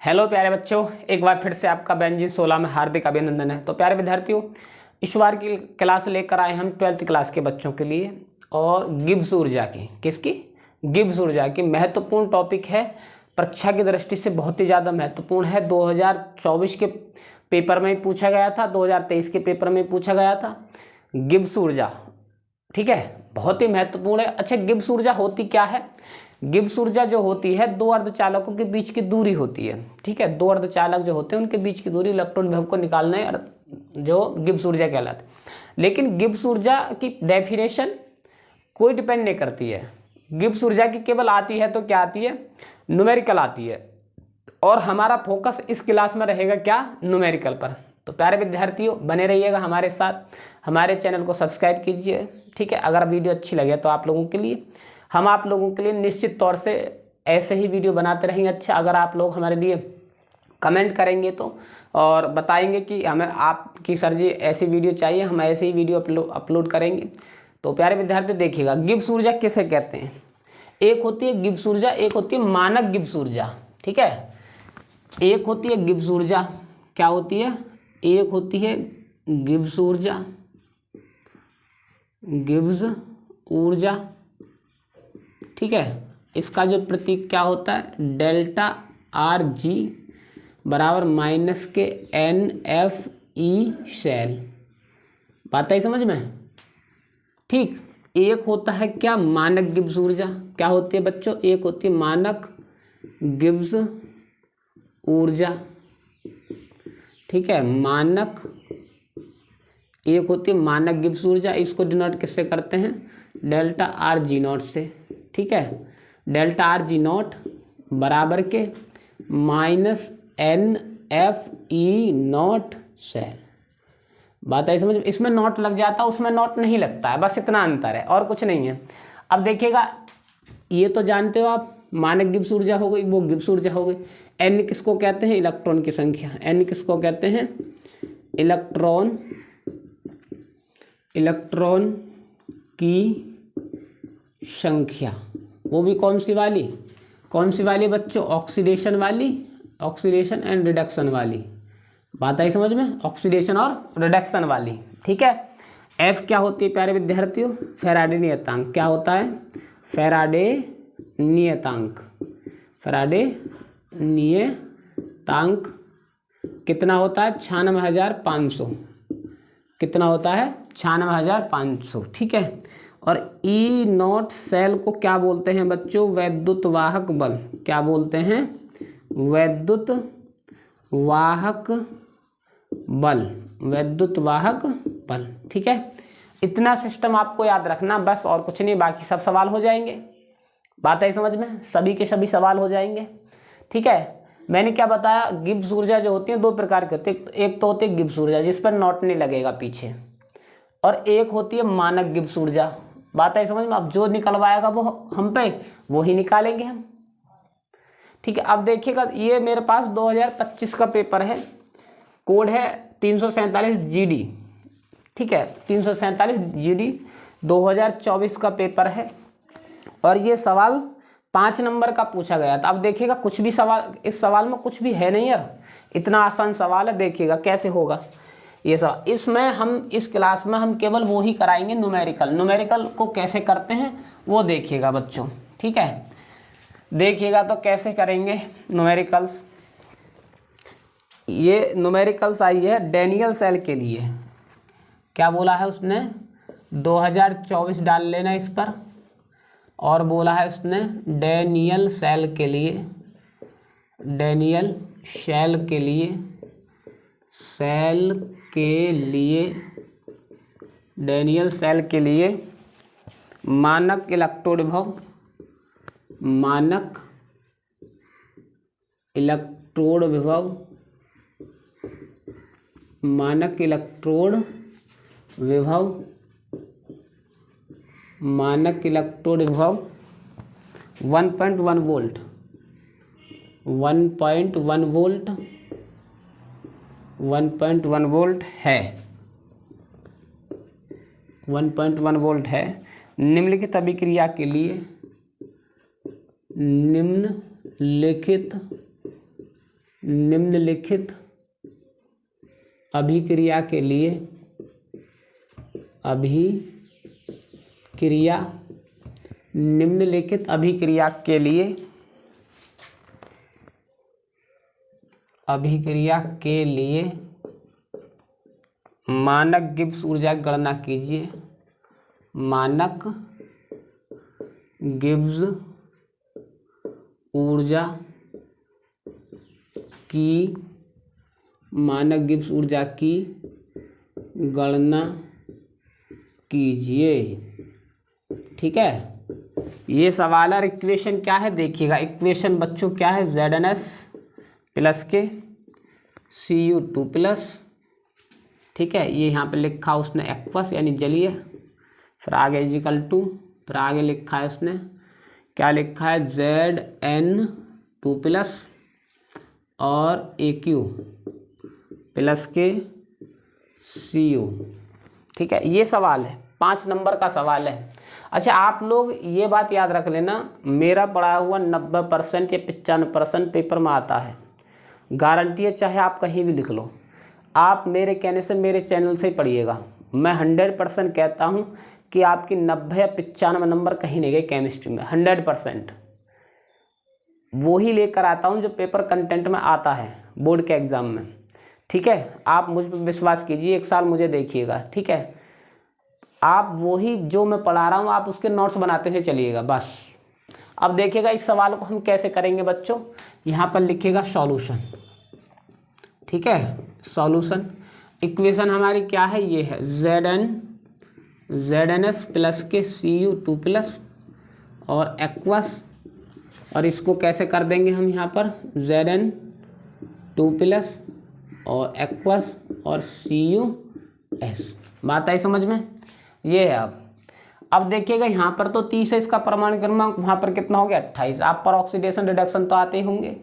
Hello प्यारे बच्चों, एक बार फिर से आपका बेंजी 16 में हार्दिक अभिनंदन है। तो प्यारे विद्यार्थियों, इस बार की क्लास लेकर आए हम 12th क्लास के बच्चों के लिए और गिब्स ऊर्जा की गिब्स ऊर्जा की महत्वपूर्ण टॉपिक है। परीक्षा की दृष्टि से बहुत ही ज़्यादा महत्वपूर्ण है। 2024 के पेपर में पूछा गया था, 2023 के पेपर में पूछा गया था गिब्स ऊर्जा। ठीक है, बहुत ही महत्वपूर्ण है। अच्छा, गिब्स ऊर्जा होती क्या है? गिब्स ऊर्जा जो होती है, दो अर्धचालकों के बीच की दूरी होती है। ठीक है, दो अर्धचालक जो होते हैं उनके बीच की दूरी इलेक्ट्रॉन विभव को निकालना है जो गिब्स ऊर्जा कहलाती है। लेकिन गिब्स ऊर्जा की डेफिनेशन कोई डिपेंड नहीं करती है। गिब्स ऊर्जा की केवल आती है तो क्या आती है? न्यूमेरिकल आती है। और हमारा फोकस इस क्लास में रहेगा क्या? न्यूमेरिकल पर। तो प्यारे विद्यार्थियों, बने रहिएगा हमारे साथ, हमारे चैनल को सब्सक्राइब कीजिए। ठीक है, अगर वीडियो अच्छी लगे तो आप लोगों के लिए, हम आप लोगों के लिए निश्चित तौर से ऐसे ही वीडियो बनाते रहेंगे। अच्छा, अगर आप लोग हमारे लिए कमेंट करेंगे तो और बताएंगे कि हमें आपकी सर जी ऐसी वीडियो चाहिए, हम ऐसे ही वीडियो अपलोड करेंगे। तो प्यारे विद्यार्थी देखिएगा, गिब्स ऊर्जा किसे कहते हैं? एक होती है गिब्स ऊर्जा, एक होती है मानक गिब्स ऊर्जा। ठीक है, एक होती है गिब्स ऊर्जा, क्या होती है? एक होती है गिब्स ऊर्जा, गिब्स ऊर्जा। ठीक है, इसका जो प्रतीक क्या होता है? डेल्टा आर जी बराबर माइनस के एन एफ ई सेल। बात आई समझ में? ठीक, एक होता है क्या? मानक गिब्स ऊर्जा। क्या होती है बच्चों? एक होती है मानक गिब्स ऊर्जा। ठीक है, मानक, एक होती है मानक गिब्स ऊर्जा। इसको डिनोट किससे करते हैं? डेल्टा आर जी नॉट से। ठीक है, डेल्टा आर जी नॉट बराबर के minus n F E naught cell. बात आई समझ में? इसमें नॉट लग जाता है, उसमें नॉट नहीं लगता है, बस इतना अंतर है और कुछ नहीं है। अब देखिएगा, ये तो जानते हो आप, मानक गिब्स ऊर्जा हो गई, वो गिब्स ऊर्जा हो गई। एन किसको कहते हैं? इलेक्ट्रॉन की संख्या। एन किसको कहते हैं? इलेक्ट्रॉन की संख्या। वो भी कौन सी वाली बच्चों? ऑक्सीडेशन वाली, ऑक्सीडेशन एंड रिडक्शन वाली। बात आई समझ में? ऑक्सीडेशन और रिडक्शन वाली। ठीक है, एफ क्या होती है प्यारे विद्यार्थियों? फैराडे नियतांक। क्या होता है? फैराडे नियतांक। फैराडे नियतांक कितना होता है? 96,500। कितना होता है? 96,500। ठीक है, और ई नॉट सेल को क्या बोलते हैं बच्चों? वैद्युत वाहक बल। क्या बोलते हैं? वैद्युत वाहक बल, वैद्युत वाहक बल। ठीक है, इतना सिस्टम आपको याद रखना बस, और कुछ नहीं, बाकी सब सवाल हो जाएंगे। बात आई समझ में? सभी के सभी सवाल हो जाएंगे। ठीक है, मैंने क्या बताया? गिब्स ऊर्जा जो होती है दो प्रकार की होती है। एक तो होती है गिब्स ऊर्जा जिस पर नॉट नहीं लगेगा पीछे, और एक होती है मानक गिब्स ऊर्जा। बात आई समझ में? अब जो निकलवाएगा वो हम पे, वो ही निकालेंगे हम। ठीक है, अब देखिएगा, ये मेरे पास 2025 का पेपर है, कोड है 347 GD। ठीक है, 347 GD 2024 का पेपर है, और ये सवाल 5 नंबर का पूछा गया था। अब देखिएगा, कुछ भी सवाल, इस सवाल में कुछ भी है नहीं यार, इतना आसान सवाल है। देखिएगा कैसे होगा ये सवाल। इसमें हम, इस क्लास में हम केवल वो ही कराएंगे न्यूमेरिकल को कैसे करते हैं वो देखिएगा बच्चों। ठीक है, देखिएगा तो कैसे करेंगे न्यूमेरिकल्स। ये न्यूमेरिकल्स आई है डैनियल सेल के लिए। क्या बोला है उसने? 2024 डाल लेना इस पर, और बोला है उसने डैनियल सेल के लिए, डैनियल सेल के लिए, डैनियल सेल के लिए मानक इलेक्ट्रोड विभव, मानक इलेक्ट्रोड विभव, मानक इलेक्ट्रोड विभव, मानक इलेक्ट्रोड विभव 1.1 वोल्ट, 1.1 वोल्ट, 1.1 वोल्ट है, 1.1 वोल्ट है। निम्नलिखित अभिक्रिया के लिए, निम्नलिखित निम्नलिखित अभिक्रिया के लिए मानक गिब्स ऊर्जा की गणना कीजिए। मानक गिब्स ऊर्जा की गणना कीजिए। ठीक है, ये सवाल है। इक्वेशन क्या है देखिएगा, इक्वेशन बच्चों क्या है, ZnS प्लस के Cu2 प्लस, ठीक है, ये यहाँ पे लिखा उसने एक्वस यानी जलीय, फिर आगे इजिकल टू, फिर आगे लिखा है उसने क्या लिखा है, Zn2 प्लस और Aq प्लस के Cu। ठीक है, ये सवाल है, 5 नंबर का सवाल है। अच्छा, आप लोग ये बात याद रख लेना, मेरा पढ़ा हुआ 90% या 95% पेपर में आता है, गारंटी है, चाहे आप कहीं भी लिख लो। आप मेरे कहने से मेरे चैनल से ही पढ़िएगा। मैं 100% कहता हूँ कि आपकी 90 या 95 नंबर कहीं नहीं गए केमिस्ट्री में, 100% वो ही लेकर आता हूँ जो पेपर कंटेंट में आता है बोर्ड के एग्ज़ाम में। ठीक है, आप मुझ पर विश्वास कीजिए, 1 साल मुझे देखिएगा। ठीक है, आप वही जो मैं पढ़ा रहा हूँ आप उसके नोट्स बनाते हुए चलिएगा बस। अब देखिएगा इस सवाल को हम कैसे करेंगे बच्चों, यहाँ पर लिखिएगा सॉल्यूशन। ठीक है, सॉल्यूशन, इक्वेशन हमारी क्या है, ये है ZnS प्लस के Cu2 प्लस और एक्वस, और इसको कैसे कर देंगे हम यहाँ पर Zn2 प्लस और एक्वस और Cus। बात आई समझ में, ये है। अब देखिएगा यहाँ पर तो 30 है इसका परमाणु क्रमांक, वहाँ पर कितना हो गया 28। आप पर ऑक्सीडेशन रिडक्शन तो आते ही होंगे।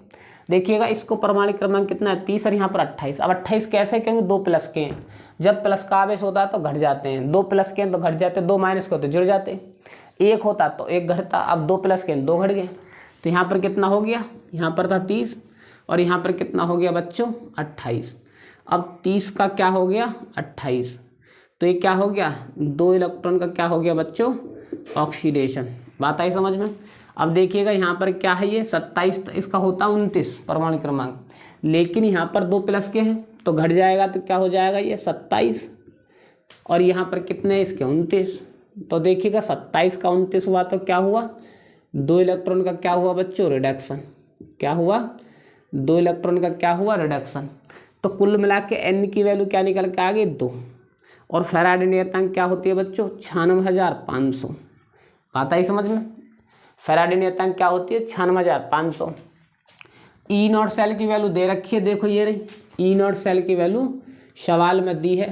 देखिएगा इसको परमाणु क्रमांक कितना है 30 और यहाँ पर 28। अब 28 कैसे कहेंगे, 2 प्लस के हैं, जब प्लस का आवेश होता है तो घट जाते हैं, 2 प्लस के हैं तो घट जाते हैं, 2 माइनस के होते जुड़ जाते, 1 होता तो 1 घटता। अब 2 प्लस के 2 घट गए, तो यहाँ पर कितना हो गया, यहाँ पर था 30 और यहाँ पर कितना हो गया बच्चों 28। अब 30 का क्या हो गया 28, तो ये क्या हो गया 2 इलेक्ट्रॉन का क्या हो गया बच्चों ऑक्सीडेशन। बात आई समझ में। अब देखिएगा यहाँ पर क्या है, ये 27, इसका होता 29 परमाणु क्रमांक, लेकिन यहाँ पर 2 प्लस के हैं तो घट जाएगा, तो क्या हो जाएगा ये 27 और यहाँ पर कितने इसके 29। तो देखिएगा 27 का 29 हुआ तो क्या हुआ 2 इलेक्ट्रॉन का क्या हुआ बच्चों रिडक्शन। क्या हुआ 2 इलेक्ट्रॉन का क्या हुआ रिडक्शन। तो कुल मिला के N की वैल्यू क्या निकल के आ गई 2, और फैराडे नियतांक क्या होती है बच्चों 96,500। बात आई समझ में, फैराडे नियतांक क्या होती है 96,500। ई नॉट सेल की वैल्यू दे रखी है, देखो ये रही ई नॉट सेल की वैल्यू सवाल में दी है,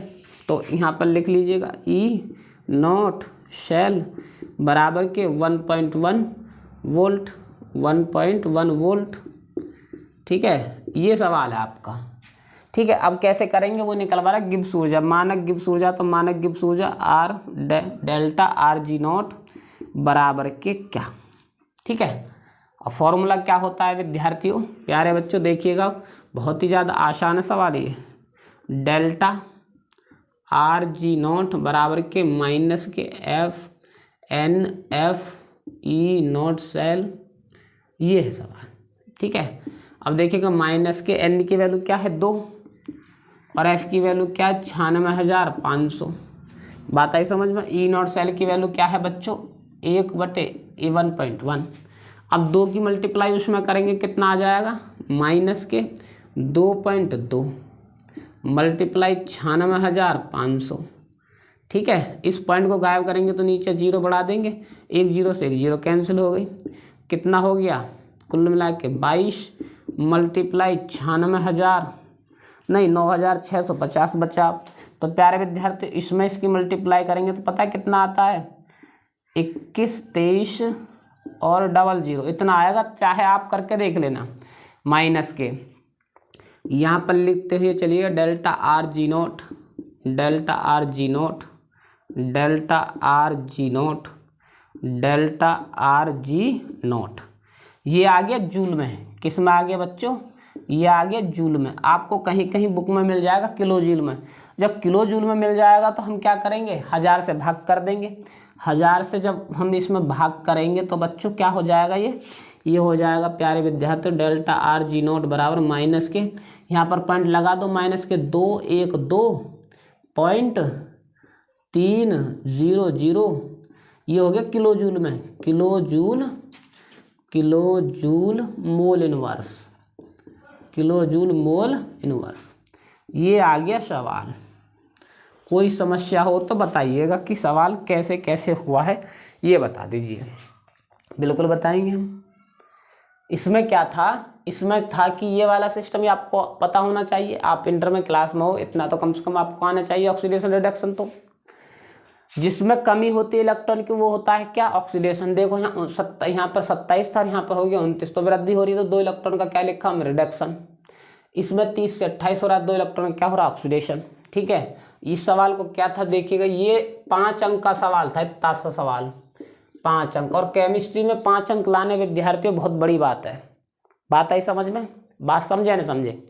तो यहाँ पर लिख लीजिएगा ई नॉट सेल बराबर के 1.1 वोल्ट 1.1 वोल्ट। ठीक है, ये सवाल है आपका। ठीक है, अब कैसे करेंगे वो निकलवा रहा गिब्स ऊर्जा, मानक गिब्स ऊर्जा, तो मानक गिब्स ऊर्जा R delta R G naught बराबर के क्या। ठीक है, अब फॉर्मूला क्या होता है विद्यार्थियों प्यारे बच्चों, देखिएगा बहुत ही ज़्यादा आसान है सवाल ये। डेल्टा आर जी नॉट बराबर के माइनस के F ई नॉट सेल, ये है सवाल। ठीक है, अब देखिएगा माइनस के N की वैल्यू क्या है 2 और F की वैल्यू क्या है 96,500। बात आई समझ में। ई नॉट सेल की वैल्यू क्या है बच्चों 1/1.1। अब 2 की मल्टीप्लाई उसमें करेंगे कितना आ जाएगा माइनस के 2.2 मल्टीप्लाई 96,500। ठीक है, इस पॉइंट को गायब करेंगे तो नीचे 0 बढ़ा देंगे, 1 0 से 1 0 कैंसिल हो गई, कितना हो गया कुल मिला के 22 मल्टीप्लाई 9,650 बचा। तो प्यारे विद्यार्थी इसमें इसकी मल्टीप्लाई करेंगे तो पता है कितना आता है 21 23 और 00 इतना आएगा, चाहे आप करके देख लेना। माइनस के यहाँ पर लिखते हुए चलिए delta R G note delta R G note delta R G note delta R G note, ये आ गया जूल में, किस में आ गया बच्चों ये आ गया जूल में। आपको कहीं कहीं बुक में मिल जाएगा किलो जूल में। जब किलो जूल में मिल जाएगा तो हम क्या करेंगे, 1000 से भाग कर देंगे। 1000 से जब हम इसमें भाग करेंगे तो बच्चों क्या हो जाएगा, ये हो जाएगा प्यारे विद्यार्थियों डेल्टा आर जी नोट बराबर माइनस के, यहाँ पर पॉइंट लगा दो, माइनस के 212.300, ये हो गया किलो जूल में, kilo joule mole inverse, kilo joule mole inverse. ये आ गया सवाल। कोई समस्या हो तो बताइएगा कि सवाल कैसे कैसे हुआ है, ये बता दीजिए। बिल्कुल बताएंगे हम। इसमें क्या था, इसमें था कि ये वाला सिस्टम ही आपको पता होना चाहिए। आप इंटर में क्लास में हो, इतना तो कम से कम आपको आना चाहिए। ऑक्सीडेशन रिडक्शन तो जिसमें कमी होती है इलेक्ट्रॉन की वो होता है क्या, ऑक्सीडेशन। देखो यहाँ पर 27 था, यहाँ पर हो गया 29, तो वृद्धि हो रही है, तो 2 इलेक्ट्रॉन का क्या लिखा हम, रिडक्शन। इसमें 30 से 28 हो रहा है, 2 इलेक्ट्रॉन क्या हो रहा है, ऑक्सीडेशन। ठीक है, इस सवाल को क्या था देखिएगा, ये 5 अंक का सवाल था, इतना सा सवाल 5 अंक। और केमिस्ट्री में 5 अंक लाने विद्यार्थियों बहुत बड़ी बात है। बात आई समझ में, बात समझे ना समझे,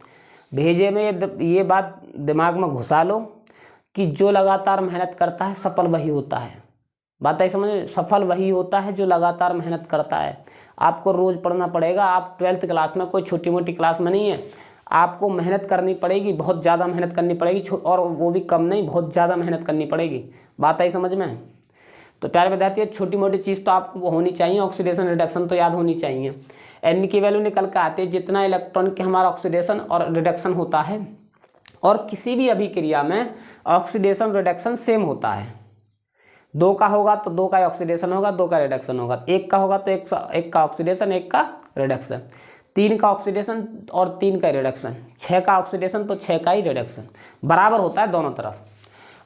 भेजे में ये बात दिमाग में घुसा लो कि जो लगातार मेहनत करता है सफल वही होता है। बात आई समझ में, सफल वही होता है जो लगातार मेहनत करता है। आपको रोज़ पढ़ना पड़ेगा। आप 12th क्लास में कोई छोटी मोटी क्लास में नहीं है, आपको मेहनत करनी पड़ेगी, बहुत ज़्यादा मेहनत करनी पड़ेगी, और वो भी कम नहीं, बहुत ज़्यादा मेहनत करनी पड़ेगी। बात आई समझ में। तो प्यारे विद्यार्थी, छोटी मोटी चीज़ तो आपको होनी चाहिए, ऑक्सीडेशन रिडक्शन तो याद होनी चाहिए। एन की वैल्यू निकल के आती है, जितना इलेक्ट्रॉन के हमारा ऑक्सीडेशन और रिडक्शन होता है, और किसी भी अभिक्रिया में ऑक्सीडेशन रिडक्शन सेम होता है। 2 का होगा तो 2 का ऑक्सीडेशन होगा, 2 का रिडक्शन होगा। 1 का होगा तो 1 का ऑक्सीडेशन, 1 का रिडक्शन। 3 का ऑक्सीडेशन और 3 का रिडक्शन। 6 का ऑक्सीडेशन तो 6 का ही रिडक्शन, बराबर होता है दोनों तरफ।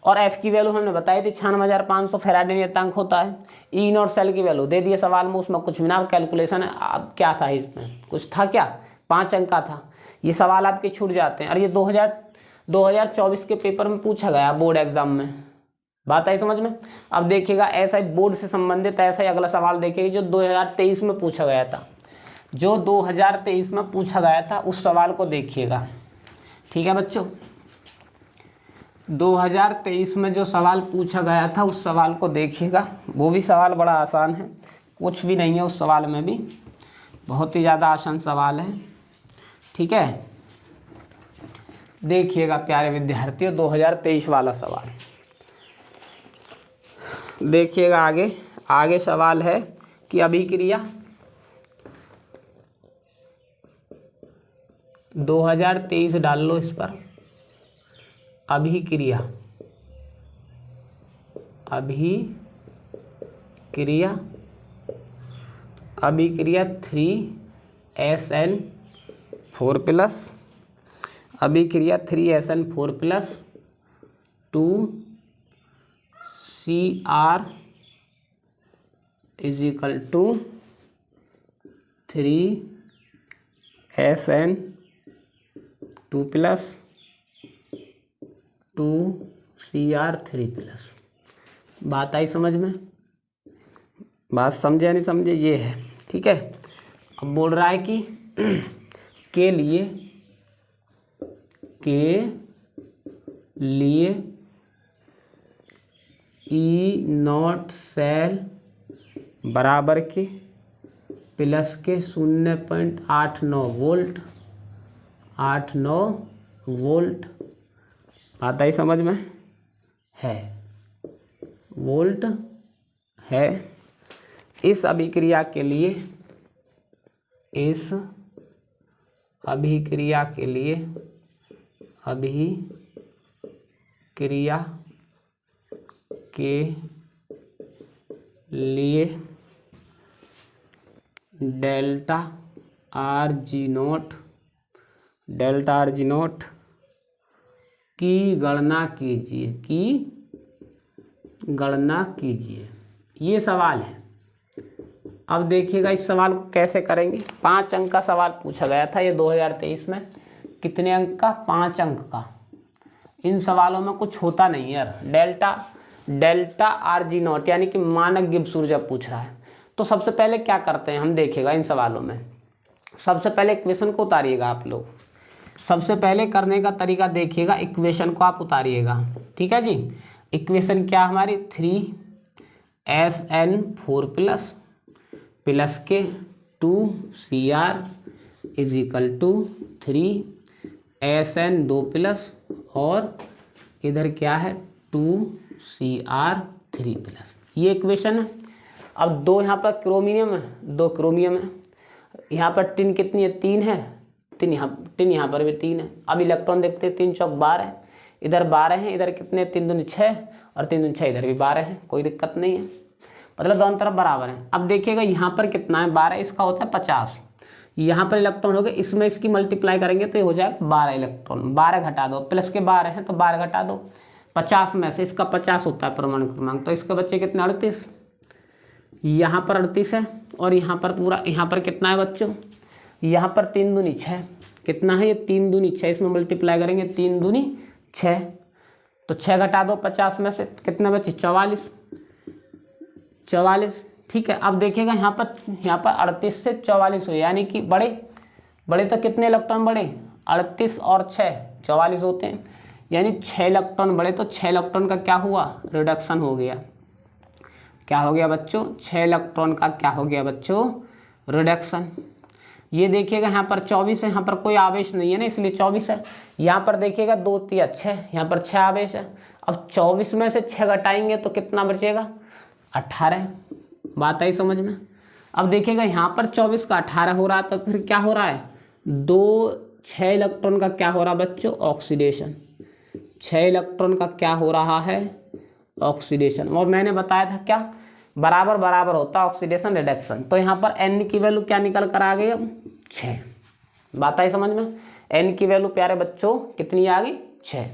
और एफ की वैल्यू हमने बताई थी 96,500 फैराडे नियतांक होता है। ई नॉट सेल की वैल्यू दे दिए सवाल में, उसमें कुछ भी ना कैलकुलेशन है। अब क्या था इसमें, कुछ था क्या, 5 अंक का था। ये सवाल आपके छूट जाते हैं, और ये 2024 के पेपर में पूछा गया बोर्ड एग्जाम में। बात आई समझ में। अब देखिएगा ऐसा ही बोर्ड से संबंधित ऐसा ही अगला सवाल देखिएगा जो 2023 में पूछा गया था, जो 2023 में पूछा गया था, उस सवाल को देखिएगा। ठीक है बच्चों, 2023 में जो सवाल पूछा गया था उस सवाल को देखिएगा। वो भी सवाल बड़ा आसान है, कुछ भी नहीं है उस सवाल में भी, बहुत ही ज़्यादा आसान सवाल है। ठीक है, देखिएगा प्यारे विद्यार्थियों 2023 वाला सवाल देखिएगा। आगे सवाल है कि अभिक्रिया 2023 डाल लो इस पर। अभिक्रिया 3SN4+, अभिक्रिया 3SN4+ 2Cr = 3SN2+ 2Cr3+। बात आई समझ में, बात समझे या नहीं समझे, ये है। ठीक है, अब बोल रहा है कि के लिए ई नॉट सेल बराबर के प्लस के 0.89 वोल्ट। आता ही समझ में है, वोल्ट है। इस अभिक्रिया के लिए डेल्टा आर जी नोट की गणना कीजिए। ये सवाल है। अब देखिएगा इस सवाल को कैसे करेंगे। 5 अंक का सवाल पूछा गया था ये 2023 में। कितने अंक का, 5 अंक का। इन सवालों में कुछ होता नहीं यार। डेल्टा आर जी नॉट यानी कि मानक गिब्स ऊर्जा पूछ रहा है, तो सबसे पहले क्या करते हैं हम, देखिएगा इन सवालों में सबसे पहले इक्वेशन को उतारिएगा आप लोग। सबसे पहले करने का तरीका देखिएगा, इक्वेशन को आप उतारिएगा, ठीक है जी। इक्वेशन क्या हमारी 3SN4 प्लस के 2CR is equal to 3SN2 plus और इधर क्या है 2CR3 प्लस, ये इक्वेशन है। अब दो यहाँ पर क्रोमियम है, 2 क्रोमियम है, यहाँ पर टिन कितनी है 3 है, टिन यहाँ पर भी 3 है। अब इलेक्ट्रॉन देखते हैं, 3 चौक 12 है, इधर 12 है, इधर कितने 3 दूनी 6 और 3 दूनी 6, इधर भी 12 है, कोई दिक्कत नहीं है, मतलब दोनों तरफ बराबर है। अब देखिएगा यहाँ पर कितना है 12, इसका होता है 50, यहाँ पर इलेक्ट्रॉन हो गए, इसमें इसकी मल्टीप्लाई करेंगे तो ये हो जाएगा 12 इलेक्ट्रॉन, 12 घटा दो, प्लस के 12 हैं तो 12 घटा दो, 50 में से इसका 50 होता है परमाणु क्रमांक, तो इसके बच्चे कितने 38, यहाँ पर 38 है और यहाँ पर पूरा, यहाँ पर कितना है बच्चों, यहाँ पर 3 दूनी 6, कितना है ये 3 दूनी 6, इसमें मल्टीप्लाई करेंगे 3 दूनी 6, तो 6 घटा दो 50 में से, कितने बचे 44, ठीक है। अब देखिएगा यहाँ पर 38 से 44 हुए, यानी कि बड़े तो कितने इलेक्ट्रॉन बढ़े, 38 और 6 44 होते हैं, यानी 6 इलेक्ट्रॉन बढ़े, तो 6 इलेक्ट्रॉन का क्या हुआ रिडक्शन हो गया, क्या हो गया बच्चों 6 इलेक्ट्रॉन का क्या हो गया बच्चों रिडक्शन। ये देखिएगा यहाँ पर 24 है, यहाँ पर कोई आवेश नहीं है ना, इसलिए 24 है। यहाँ पर देखिएगा 2 3 6, यहाँ पर 6 आवेश है। अब 24 में से 6 घटाएंगे तो कितना बचेगा 18, बात आई समझ में। अब देखिएगा यहाँ पर 24 का 18 हो रहा है, तो फिर क्या हो रहा है 6 इलेक्ट्रॉन का क्या हो रहा है बच्चों ऑक्सीडेशन, 6 इलेक्ट्रॉन का क्या हो रहा है ऑक्सीडेशन। और मैंने बताया था क्या बराबर बराबर होता है ऑक्सीडेशन रिडक्शन। तो यहाँ पर N की वैल्यू क्या निकल कर आ गई 6, बात आई समझ में। N की वैल्यू प्यारे बच्चों कितनी आ गई 6।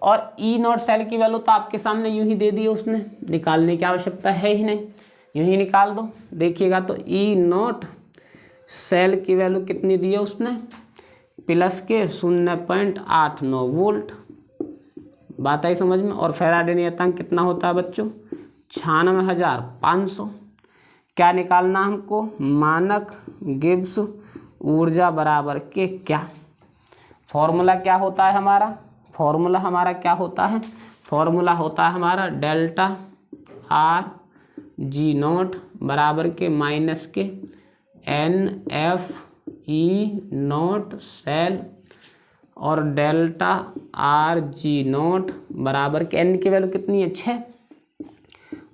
और E नॉट सेल की वैल्यू तो आपके सामने यूं ही दे दी उसने, निकालने की आवश्यकता है ही नहीं, यूं ही निकाल दो। देखिएगा तो E नॉट सेल की वैल्यू कितनी दी है उसने प्लस के 0.89 वोल्ट, बात आई समझ में। और फैराडे नियतांक कितना होता है बच्चों 96,500। क्या निकालना हमको मानक गिब्स ऊर्जा बराबर के क्या, फॉर्मूला क्या होता है हमारा, फॉर्मूला हमारा क्या होता है, फॉर्मूला होता है हमारा डेल्टा आर जी नॉट बराबर के माइनस के NF E नॉट सेल और डेल्टा आर जी नॉट बराबर के N की वैल्यू कितनी है 6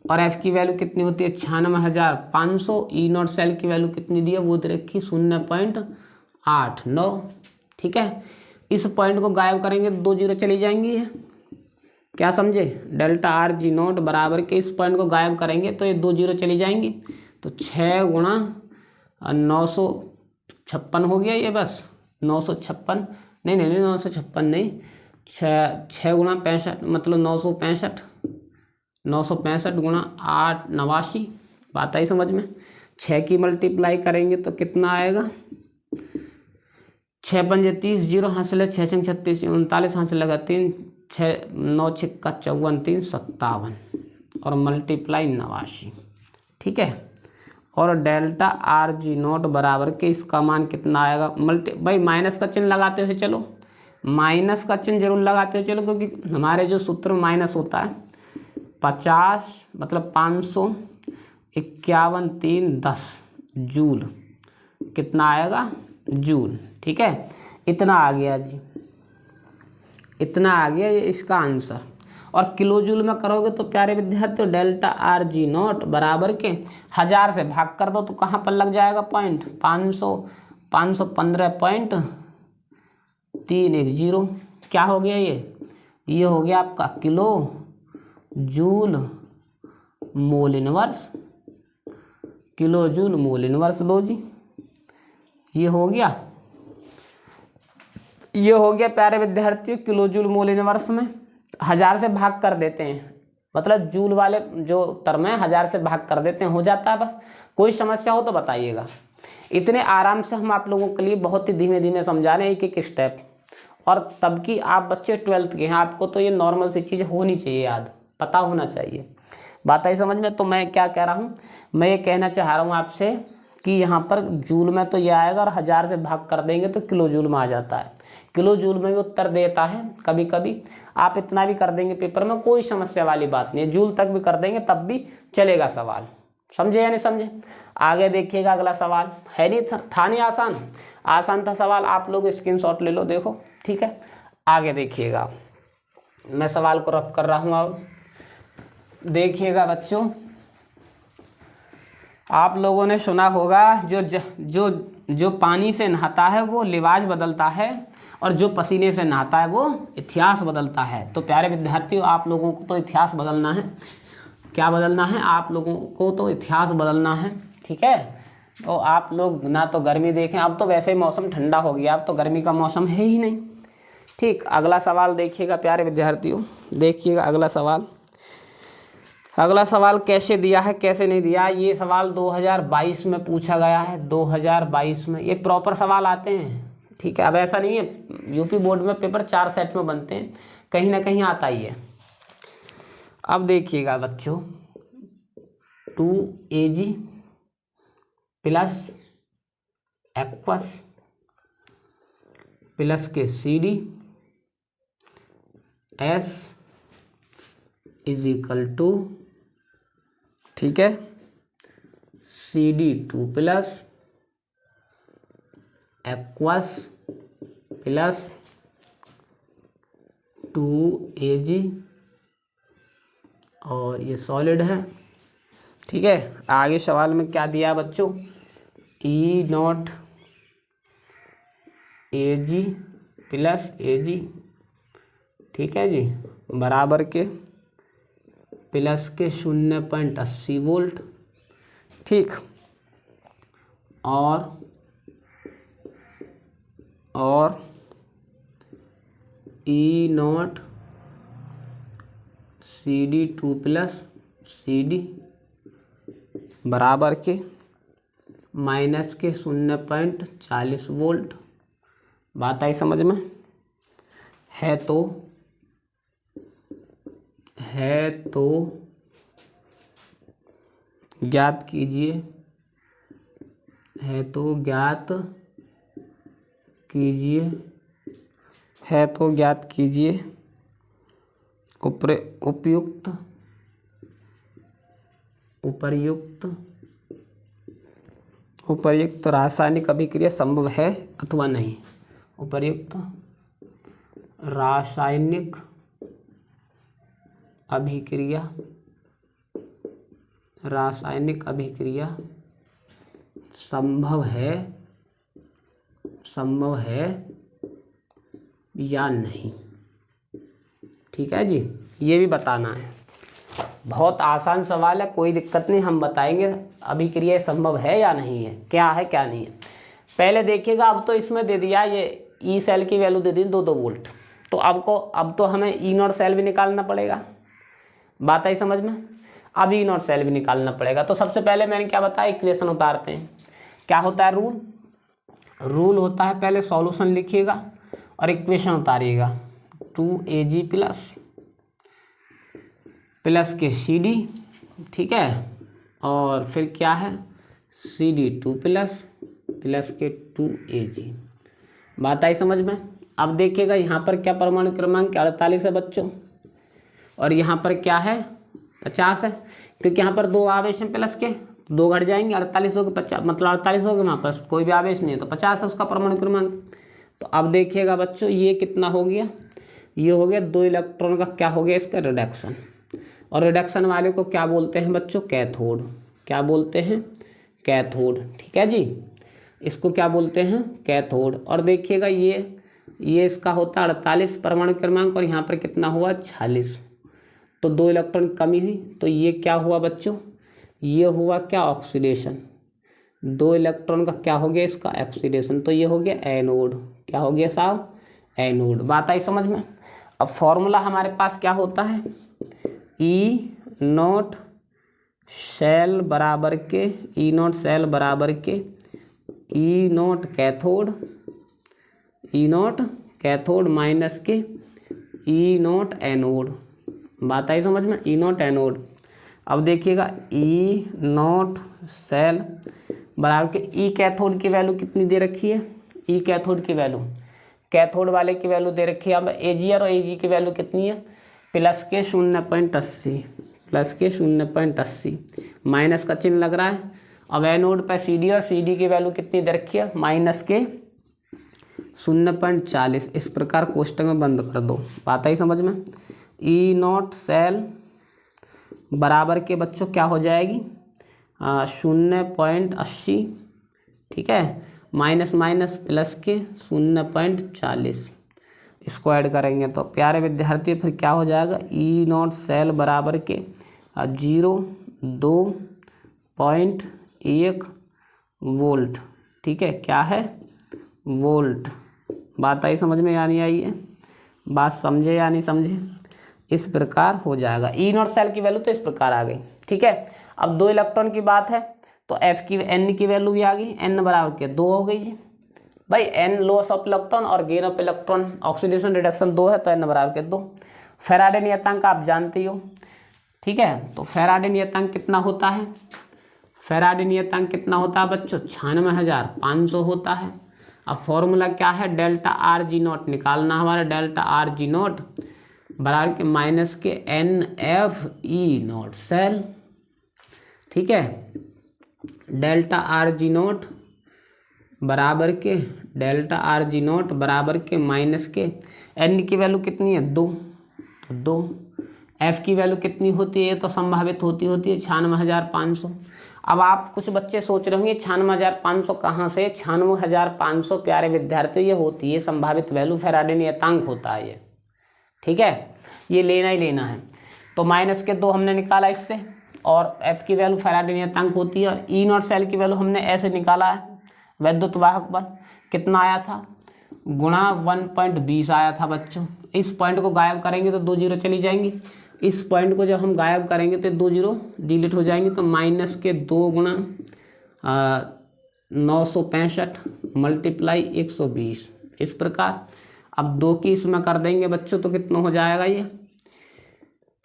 और F की वैल्यू कितनी होती है 96,500। E नॉट सेल की वैल्यू कितनी दी है वो दे रखी 0.89, ठीक है। इस पॉइंट को गायब करेंगे तो 2 जीरो चली जाएंगी, क्या समझे। डेल्टा आर जी नॉट बराबर के इस पॉइंट को गायब करेंगे तो ये 2 जीरो चली जाएंगी, तो 6 गुणा 956 हो गया ये, बस 956 नहीं 956 नहीं, 6 गुणा 65 मतलब 965 गुणा 8 89, बात आई समझ में। 6 की मल्टीप्लाई करेंगे तो कितना आएगा 6 पंजे 30, 0 हासिल है, 6 छंग 36 39 हासिल लगा 3, 6 9 छिक्का 54 3 57 और मल्टीप्लाई 89, ठीक है। और डेल्टा आर जी नॉट बराबर के इसका मान कितना आएगा भाई माइनस का चिन्ह लगाते हुए चलो, माइनस का चिन्ह जरूर लगाते हुए चलो, क्योंकि हमारे जो सूत्र में माइनस होता है 50 मतलब 551 3 10 जूल, कितना आएगा जूल, ठीक है। इतना आ गया जी, इतना आ गया ये इसका आंसर। और किलो जूल में करोगे तो प्यारे विद्यार्थियों डेल्टा आर जी नॉट बराबर के 1000 से भाग कर दो तो कहाँ पर लग जाएगा पॉइंट 515.310, क्या हो गया ये हो गया आपका kilo joule mole inverse, kilo joule mole inverse. लो जी ये हो गया प्यारे विद्यार्थियों किलो जूल मोल इनवर्स में 1000 से भाग कर देते हैं, मतलब जूल वाले जो टर्म है 1000 से भाग कर देते हैं, हो जाता है बस। कोई समस्या हो तो बताइएगा। इतने आराम से हम आप लोगों के लिए बहुत ही धीमे धीमे समझा रहे हैं एक एक स्टेप, और तब की आप बच्चे 12th के हैं, आपको तो ये नॉर्मल सी चीज़ होनी चाहिए, याद पता होना चाहिए, बात आई समझ में। तो मैं क्या कह रहा हूँ, मैं ये कहना चाह रहा हूँ आपसे कि यहाँ पर जूल में तो ये आएगा और 1000 से भाग कर देंगे तो किलो जूल में आ जाता है, किलो जूल में भी उत्तर देता है कभी कभी। आप इतना भी कर देंगे पेपर में, कोई समस्या वाली बात नहीं है, जूल तक भी कर देंगे तब भी चलेगा सवाल। समझे या नहीं समझे? आगे देखिएगा अगला सवाल, है नहीं था नहीं आसान, आसान था सवाल, आप लोग स्क्रीनशॉट ले लो, देखो ठीक है। आगे देखिएगा, मैं सवाल को रख कर रहा हूँ। अब देखिएगा बच्चों, आप लोगों ने सुना होगा जो पानी से नहाता है वो लिबास बदलता है, और जो पसीने से नहाता है वो इतिहास बदलता है। तो प्यारे विद्यार्थियों, आप लोगों को तो इतिहास बदलना है। क्या बदलना है? आप लोगों को तो इतिहास बदलना है, ठीक है। तो आप लोग ना तो गर्मी देखें, अब तो वैसे ही मौसम ठंडा हो गया, अब तो गर्मी का मौसम है ही नहीं, ठीक। अगला सवाल देखिएगा प्यारे विद्यार्थियों, देखिएगा अगला सवाल। अगला सवाल कैसे दिया है कैसे नहीं दिया, ये सवाल 2022 में पूछा गया है, 2022 में। ये प्रॉपर सवाल आते हैं, ठीक है। अब ऐसा नहीं है, यूपी बोर्ड में पेपर 4 सेट में बनते हैं, कहीं ना कहीं आता ही है। अब देखिएगा बच्चों, 2Ag प्लस एक्वस प्लस के CD S is equal to, ठीक है, CD2 plus aqueous plus 2Ag, और ये सॉलिड है, ठीक है। आगे सवाल में क्या दिया बच्चों, E0 Ag प्लस Ag, ठीक है जी, बराबर के प्लस के 0.80 वोल्ट, ठीक। और E0 CD2 प्लस CD बराबर के माइनस के 0.40 वोल्ट। बात आई समझ में? है तो ज्ञात कीजिए, है तो ज्ञात कीजिए उपर्युक्त रासायनिक अभिक्रिया संभव है अथवा नहीं। उपर्युक्त रासायनिक अभिक्रिया संभव है या नहीं, ठीक है जी, ये भी बताना है। बहुत आसान सवाल है, कोई दिक्कत नहीं, हम बताएंगे अभिक्रिया संभव है या नहीं है, क्या है क्या नहीं है। पहले देखिएगा, अब तो इसमें दे दिया ये ई सेल की वैल्यू दे दी 2 वोल्ट, तो अब तो हमें E0 सेल भी निकालना पड़ेगा। बात आई समझ में? अब E0 सेल भी निकालना पड़ेगा। तो सबसे पहले मैंने क्या बताया, इक्वेशन उतारते हैं। क्या होता है रूल होता है, पहले सॉल्यूशन लिखिएगा और इक्वेशन उतारिएगा। 2Ag प्लस के CD, ठीक है, और फिर क्या है CD2 प्लस के 2Ag। बात आई समझ में? अब देखिएगा यहाँ पर क्या परमाणु क्रमांक 48 है बच्चों, और यहाँ पर क्या है 50 है, क्योंकि यहाँ पर 2 आवेश हैं प्लस के, 2 घट जाएंगे, 48 हो गए 50, मतलब 48 हो गए, वहाँ पर कोई भी आवेश नहीं है तो 50 है उसका परमाणु क्रमांक। तो अब देखिएगा बच्चों, ये कितना हो गया, ये हो गया 2 इलेक्ट्रॉन का क्या हो गया इसका रिडक्शन, और रिडक्शन वाले को क्या बोलते हैं बच्चों, कैथोड। क्या बोलते हैं? कैथोड, ठीक है जी, इसको क्या बोलते हैं, कैथोड। और देखिएगा ये इसका होता है 48 परमाणु क्रमांक, और यहाँ पर कितना हुआ 46, तो 2 इलेक्ट्रॉन कमी हुई, तो ये क्या हुआ बच्चों, ये हुआ क्या ऑक्सीडेशन, 2 इलेक्ट्रॉन का क्या हो गया इसका ऑक्सीडेशन, तो ये हो गया एनोड। क्या हो गया साहब, एनोड। बात आई समझ में? अब फॉर्मूला हमारे पास क्या होता है, E0 सेल बराबर के E0 कैथोड माइनस के E0 एनोड। बात आई समझ में, E0 एनोड। अब देखिएगा E0 सेल बराबर के ई कैथोड की वैल्यू कितनी दे रखी है, ई कैथोड की वैल्यू कैथोड वाले की वैल्यू दे रखी है। अब Ag और Ag की वैल्यू कितनी है, प्लस के 0.80, प्लस के 0.80, माइनस का चिन्ह लग रहा है। अब एनोड पर CD और CD की वैल्यू कितनी दे रखी है, माइनस के 0.40। इस प्रकार कोष्टक में बंद कर दो। बात आई समझ में। E0 सेल बराबर के बच्चों क्या हो जाएगी, 0.80, ठीक है, माइनस माइनस प्लस के 0.40, इसको ऐड करेंगे तो प्यारे विद्यार्थी फिर क्या हो जाएगा, E0 सेल बराबर के 0.2.1 वोल्ट, ठीक है, क्या है, वोल्ट। बात आई समझ में या नहीं आई है, बात समझे या नहीं समझे। इस प्रकार हो जाएगा। E0 सेल की वैल्यू तो इस प्रकार आ गई, ठीक है। अब 2 इलेक्ट्रॉन की बात है तो N की वैल्यू भी आ गई, N बराबर के 2 हो गई जी भाई। N लॉस ऑफ इलेक्ट्रॉन और gain of electron, oxidation reduction 2 है तो N बराबर के 2। फैराडे नियतांक आप जानते हो, ठीक है। तो फैराडे नियतांक कितना होता है, फैराडे नियतांक कितना होता है बच्चों, 96,500 होता है। अब फॉर्मूला क्या है, डेल्टा RG0 निकालना हमारा, डेल्टा RG0 बराबर के माइनस के NFE0 सेल, ठीक है, डेल्टा RG0 बराबर के, डेल्टा RG0 बराबर के माइनस के N की वैल्यू कितनी है, 2, तो 2। F की वैल्यू कितनी होती है, ये तो संभावित होती है 96,500। अब आप कुछ बच्चे सोच रहे होंगे 96,500 कहाँ से, 96,500 प्यारे विद्यार्थियों ये होती है संभावित वैल्यू, फैराडे नियतांक होता है ये, ठीक है, ये लेना ही लेना है। तो माइनस के 2 हमने निकाला इससे, और F की वैल्यू फैराडे नियतांक होती है, और E0 सेल की वैल्यू हमने ऐसे निकाला है, वैद्युत वाहक बल कितना आया था, गुणा 1.20 आया था बच्चों। इस पॉइंट को गायब करेंगे तो 2 जीरो चली जाएंगी, इस पॉइंट को जब हम गायब करेंगे तो 2 जीरो डिलीट हो जाएंगे, तो माइनस के 2 गुणा 965 मल्टीप्लाई 120, इस प्रकार। अब 2 की इसमें कर देंगे बच्चों तो कितना हो जाएगा,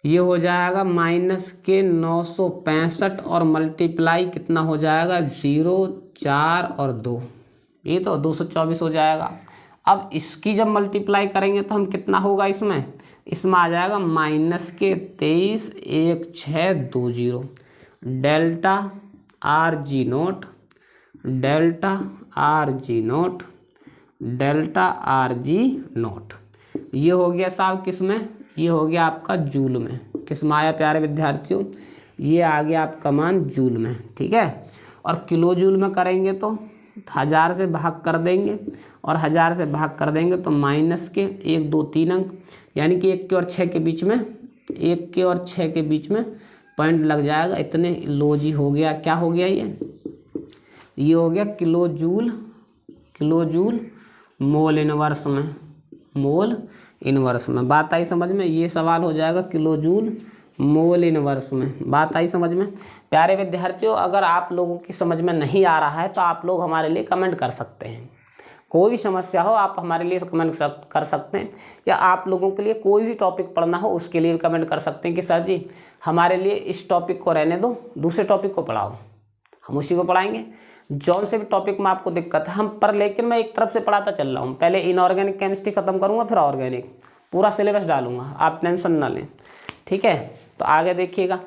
ये हो जाएगा माइनस के 965 और मल्टीप्लाई कितना हो जाएगा, 0, 4 और 2, ये तो 224 हो जाएगा। अब इसकी जब मल्टीप्लाई करेंगे तो हम कितना होगा, इसमें आ जाएगा माइनस के 23,1620, delta RG0, delta RG0, delta RG0, ये हो गया साहब किसमें, ये हो गया आपका जूल में। किस में आया प्यारे विद्यार्थियों, ये आ गया आपका मान जूल में, ठीक है। और किलो जूल में करेंगे तो 1000 से भाग कर देंगे, और 1000 से भाग कर देंगे तो माइनस के 1, 2, 3 अंक, यानी कि 1 के और 6 के बीच में, 1 के और 6 के बीच में पॉइंट लग जाएगा, इतने लो जी हो गया। क्या हो गया, ये हो गया kilo joule, kilo joule mole inverse में, मोल इनवर्स में। बात आई समझ में, ये सवाल हो जाएगा किलो जूल मोल इनवर्स में। बात आई समझ में प्यारे विद्यार्थियों। अगर आप लोगों की समझ में नहीं आ रहा है तो आप लोग हमारे लिए कमेंट कर सकते हैं, कोई भी समस्या हो आप हमारे लिए कमेंट कर सकते हैं, या आप लोगों के लिए कोई भी टॉपिक पढ़ना हो उसके लिए भी कमेंट कर सकते हैं कि सर जी हमारे लिए इस टॉपिक को रहने दो, दूसरे टॉपिक को पढ़ाओ, हम उसी को पढ़ाएंगे। जौन से भी टॉपिक में आपको दिक्कत है हम पर, लेकिन मैं एक तरफ से पढ़ाता चल रहा हूँ, पहले इनऑर्गेनिक केमिस्ट्री खत्म करूँगा फिर ऑर्गेनिक, पूरा सिलेबस डालूंगा, आप टेंशन ना लें, ठीक है। तो आगे देखिएगा,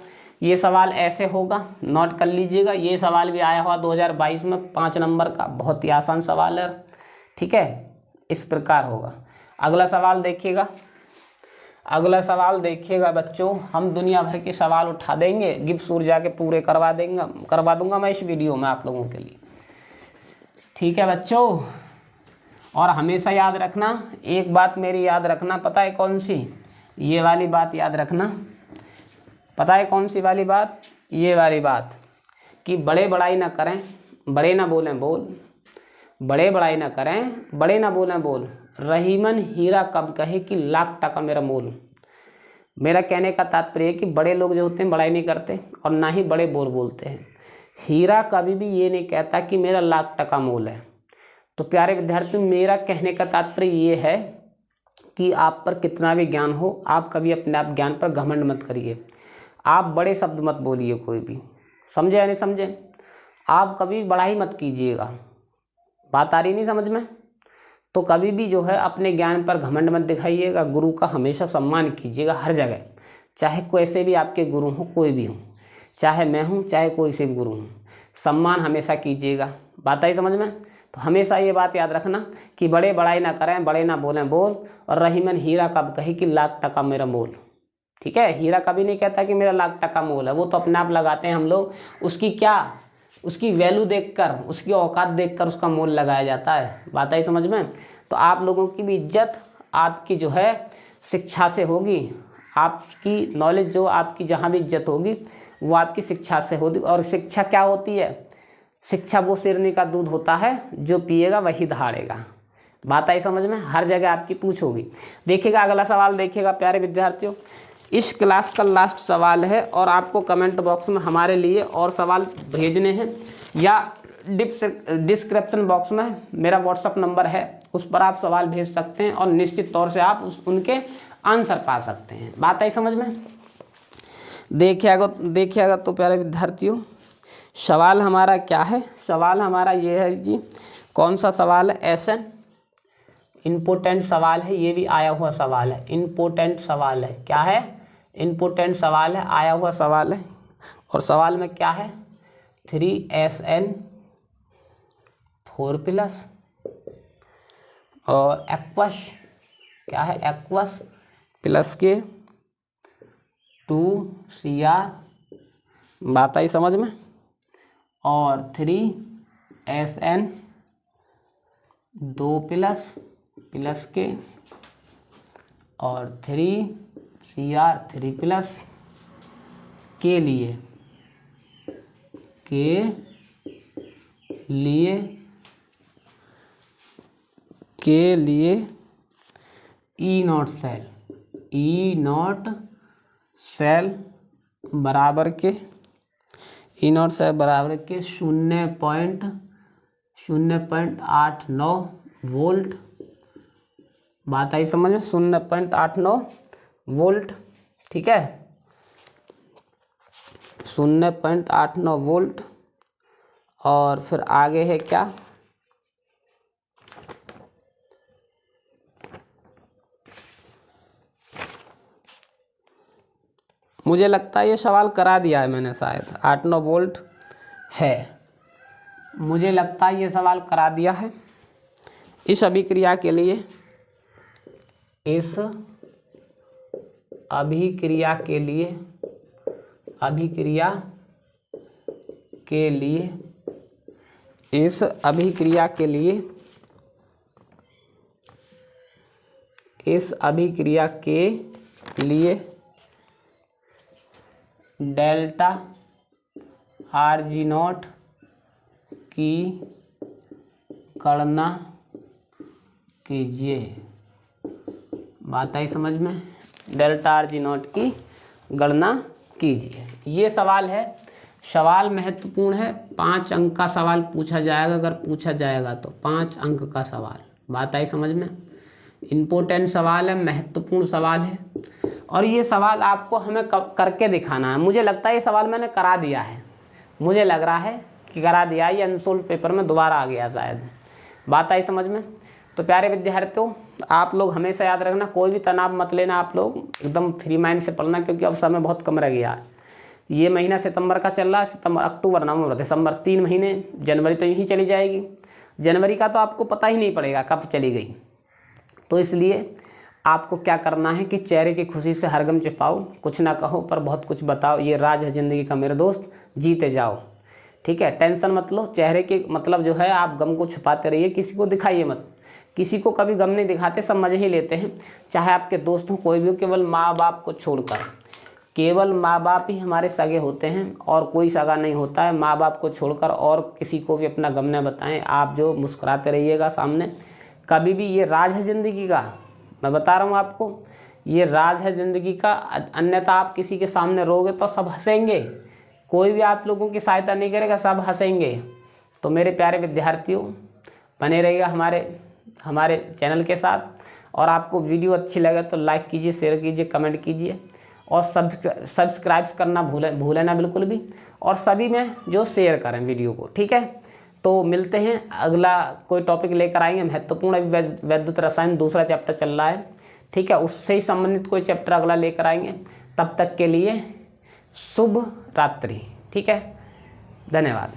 ये सवाल ऐसे होगा, नोट कर लीजिएगा। ये सवाल भी आया हुआ 2022 में 5 नंबर का, बहुत ही आसान सवाल है, ठीक है। इस प्रकार होगा। अगला सवाल देखिएगा, अगला सवाल देखिएगा बच्चों, हम दुनिया भर के सवाल उठा देंगे, गिब्स ऊर्जा के पूरे करवा दूंगा मैं इस वीडियो में आप लोगों के लिए, ठीक है बच्चों। और हमेशा याद रखना, एक बात मेरी याद रखना, पता है कौन सी, ये वाली बात याद रखना, पता है कौन सी वाली बात, ये वाली बात कि बड़े बड़ाई ना करें, बड़े ना बोलें बोल, बड़े बड़ाई ना करें, बड़े ना बोलें बोल, रहीमन हीरा कब कहे कि लाख टका मेरा मोल। मेरा कहने का तात्पर्य है कि बड़े लोग जो होते हैं बड़ाई नहीं करते और ना ही बड़े बोल बोलते हैं। हीरा कभी भी ये नहीं कहता कि मेरा लाख टका मोल है। तो प्यारे विद्यार्थी, मेरा कहने का तात्पर्य ये है कि आप पर कितना भी ज्ञान हो, आप कभी अपने आप ज्ञान पर घमंड मत करिए, आप बड़े शब्द मत बोलिए कोई भी, समझे या नहीं समझे। आप कभी बड़ाई मत कीजिएगा, बात आ रही नहीं समझ में। तो कभी भी जो है अपने ज्ञान पर घमंड मत दिखाइएगा, गुरु का हमेशा सम्मान कीजिएगा हर जगह, चाहे कैसे भी आपके गुरु हों, कोई भी हो, चाहे मैं हूँ चाहे कोई से भी गुरु हूँ, सम्मान हमेशा कीजिएगा। बात आई समझ में? तो हमेशा ये बात याद रखना कि बड़े बड़ाई ना करें, बड़े ना बोलें बोल, और रही मन हीरा कब कही कि लाख टका मेरा मोल। ठीक है, हीरा कभी नहीं कहता कि मेरा लाख टका मोल है, वो तो अपने आप लगाते हैं हम लोग, उसकी क्या, उसकी वैल्यू देखकर, उसकी औकात देखकर उसका मोल लगाया जाता है। बात आई समझ में? तो आप लोगों की भी इज्जत आपकी जो है शिक्षा से होगी, आपकी नॉलेज जो आपकी जहाँ भी इज्जत होगी वो आपकी शिक्षा से होगी। और शिक्षा क्या होती है? शिक्षा वो शेरनी का दूध होता है, जो पिएगा वही दहाड़ेगा। बात आई समझ में? हर जगह आपकी पूछ होगी। देखिएगा अगला सवाल, देखिएगा प्यारे विद्यार्थियों, इस क्लास का लास्ट सवाल है, और आपको कमेंट बॉक्स में हमारे लिए और सवाल भेजने हैं, या डिस्क्रिप्शन बॉक्स में मेरा व्हाट्सअप नंबर है, उस पर आप सवाल भेज सकते हैं और निश्चित तौर से आप उनके आंसर पा सकते हैं। बात आई समझ में? देखिएगा तो प्यारे विद्यार्थियों, सवाल हमारा क्या है? सवाल हमारा ये है जी, कौन सा सवाल है? ऐसे इम्पोर्टेंट सवाल है, ये भी आया हुआ सवाल है, इम्पोर्टेंट सवाल है। क्या है? इम्पोर्टेंट सवाल है, आया हुआ सवाल है। और सवाल में क्या है? 3SN 4+ और एक्वस, क्या है? एक्वस प्लस के 2Cr। बात आई समझ में? और 3SN 2+ प्लस के और 3Cr 3+ के लिए E0 सेल बराबर के 0.89 वोल्ट। बात आई समझ में? 0.89 वोल्ट। ठीक है, 0.89 वोल्ट। और फिर आगे है क्या? मुझे लगता है ये सवाल करा दिया है मैंने, शायद 8-9 वोल्ट है, मुझे लगता है ये सवाल करा दिया है। इस अभिक्रिया के लिए, इस अभिक्रिया के लिए, इस अभिक्रिया के लिए, इस अभिक्रिया के लिए डेल्टा RG0 की गणना कीजिए। बात आई समझ में? डेल्टा RG0 की गणना कीजिए, ये सवाल है। सवाल महत्वपूर्ण है, 5 अंक का सवाल पूछा जाएगा, अगर पूछा जाएगा तो 5 अंक का सवाल। बात आई समझ में? इम्पोर्टेंट सवाल है, महत्वपूर्ण सवाल है, और ये सवाल आपको हमें करके दिखाना है। मुझे लगता है ये सवाल मैंने करा दिया है, मुझे लग रहा है कि करा दिया, ये अनसोल्व पेपर में दोबारा आ गया शायद। बात आई समझ में? तो प्यारे विद्यार्थियों, आप लोग हमेशा याद रखना, कोई भी तनाव मत लेना, आप लोग एकदम फ्री माइंड से पढ़ना, क्योंकि अब समय बहुत कम रह गया है। ये महीना सितंबर का चल रहा है, सितंबर, अक्टूबर, नवंबर, दिसंबर, 3 महीने, जनवरी तो यूँ ही चली जाएगी। जनवरी का तो आपको पता ही नहीं पड़ेगा कब चली गई। तो इसलिए आपको क्या करना है कि चेहरे की खुशी से हर गम छिपाओ, कुछ ना कहो पर बहुत कुछ बताओ, ये राज है ज़िंदगी का मेरे दोस्त, जीते जाओ। ठीक है, टेंशन मत लो, चेहरे के मतलब जो है आप गम को छुपाते रहिए, किसी को दिखाइए मत। किसी को कभी गम नहीं दिखाते, सब मज़े ही लेते हैं, चाहे आपके दोस्त हो, कोई भी हो, केवल माँ बाप को छोड़कर। केवल माँ बाप ही हमारे सगे होते हैं, और कोई सगा नहीं होता है। माँ बाप को छोड़कर और किसी को भी अपना गम न बताएं। आप जो मुस्कुराते रहिएगा सामने, कभी भी, ये राज है ज़िंदगी का, मैं बता रहा हूँ आपको, ये राज है ज़िंदगी का। अन्यथा आप किसी के सामने रोगे तो सब हंसेंगे, कोई भी आप लोगों की सहायता नहीं करेगा, सब हंसेंगे। तो मेरे प्यारे विद्यार्थियों, बने रहिएगा हमारे चैनल के साथ, और आपको वीडियो अच्छी लगे तो लाइक कीजिए, शेयर कीजिए, कमेंट कीजिए, और सब्सक्राइब करना भूलें ना बिल्कुल भी, और सभी में जो शेयर करें वीडियो को। ठीक है, तो मिलते हैं, अगला कोई टॉपिक लेकर आएंगे महत्वपूर्ण। अभी वैद्युत रसायन दूसरा चैप्टर चल रहा है, ठीक है, उससे ही संबंधित कोई चैप्टर अगला लेकर आएंगे। तब तक के लिए शुभ रात्रि, ठीक है, धन्यवाद।